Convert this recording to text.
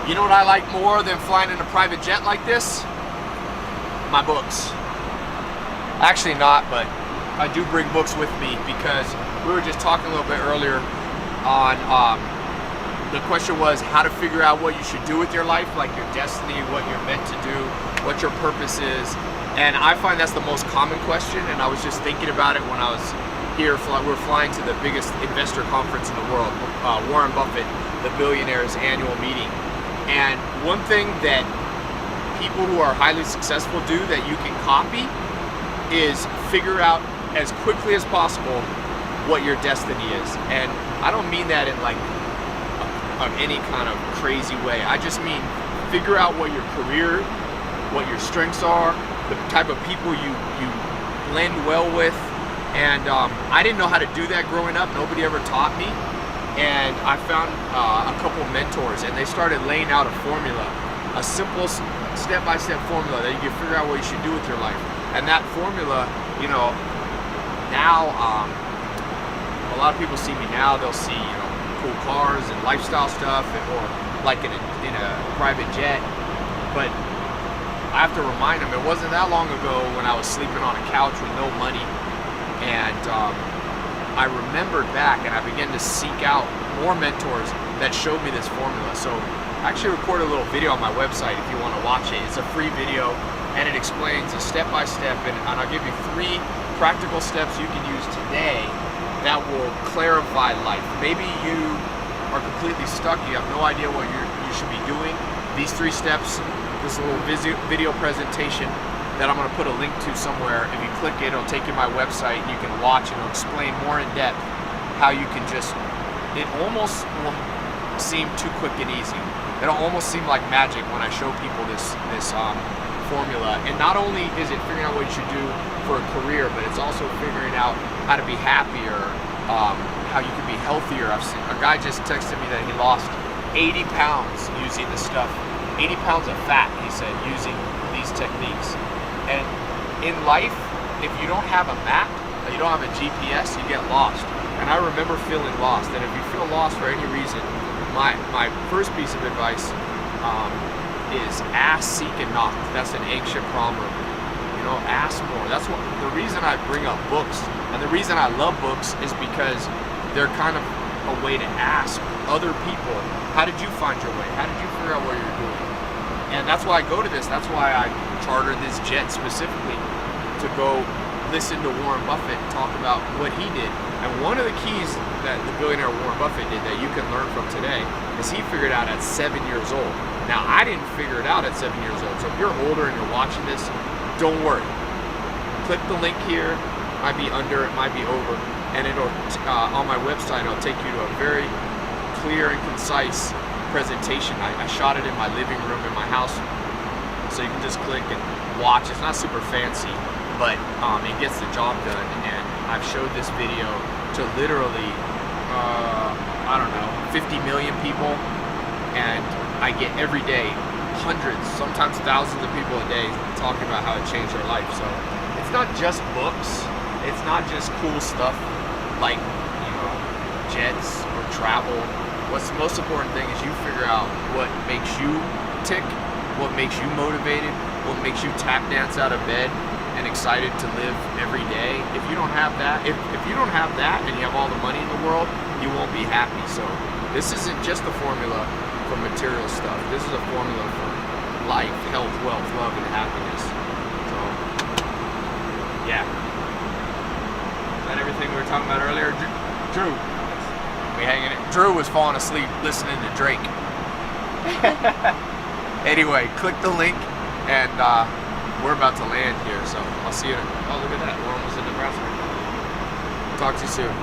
You know what I like more than flying in a private jet like this? My books. Actually not, but I do bring books with me because we were just talking a little bit earlier on, the question was how to figure out what you should do with your life, like your destiny, what you're meant to do, what your purpose is. And I find that's the most common question, and I was just thinking about it when I was here. We're flying to the biggest investor conference in the world, Warren Buffett, the billionaires annual meeting. And one thing that people who are highly successful do that you can copy is figure out as quickly as possible what your destiny is. And I don't mean that in like any kind of crazy way. I just mean figure out what your career, what your strengths are, the type of people you blend well with. And I didn't know how to do that growing up. Nobody ever taught me. And I found a couple mentors, and they started laying out a formula, a simple step-by-step formula that you can figure out what you should do with your life. And that formula, you know, now a lot of people see me now, they'll see, you know, cool cars and lifestyle stuff, or like in a private jet. But I have to remind them, it wasn't that long ago when I was sleeping on a couch with no money. And I remembered back, and I began to seek out more mentors that showed me this formula. So I actually recorded a little video on my website if you want to watch it. It's a free video, and it explains a step-by-step, and I'll give you 3 practical steps you can use today that will clarify life. Maybe you are completely stuck, you have no idea what you should be doing. These 3 steps, this little video presentation that I'm going to put a link to somewhere. If you click it, it'll take you to my website, and you can watch, and it'll explain more in depth how you can just, it almost will seem too quick and easy. It'll almost seem like magic when I show people this formula. And not only is it figuring out what you should do for a career, but it's also figuring out how to be happier, how you can be healthier. I've seen a guy just texted me that he lost 80 pounds using this stuff, 80 pounds of fat, he said, using these techniques. And in life, if you don't have a map, you don't have a GPS, you get lost. And I remember feeling lost. And if you feel lost for any reason, my first piece of advice is ask, seek, and knock. That's an ancient proverb. You know, ask more. That's what the reason I bring up books, and the reason I love books is because they're kind of a way to ask other people, how did you find your way? How did you figure out what you're doing? And that's why I go to this. That's why I chartered this jet specifically to go listen to Warren Buffett talk about what he did. And one of the keys that the billionaire Warren Buffett did that you can learn from today is he figured out at 7 years old. Now, I didn't figure it out at 7 years old. So if you're older and you're watching this, don't worry. Click the link here. It might be under, it might be over. And it'll on my website, it'll take you to a very clear and concise presentation. I shot it in my living room in my house, so you can just click and watch. It's not super fancy, but it gets the job done. And I've showed this video to literally I don't know, 50 million people, and I get every day hundreds, sometimes thousands of people a day talking about how it changed their life. So it's not just books, it's not just cool stuff like, you know, jets or travel. What's the most important thing is you figure out what makes you tick, what makes you motivated, what makes you tap dance out of bed and excited to live every day. If you don't have that, if you don't have that and you have all the money in the world, you won't be happy. So this isn't just a formula for material stuff. This is a formula for life, health, wealth, love, and happiness. So, yeah. Is that everything we were talking about earlier? Drew. We hanging it. Drew was falling asleep listening to Drake. Anyway, click the link, and we're about to land here, so I'll see you. Oh, look at that. We're almost in Nebraska. Talk to you soon.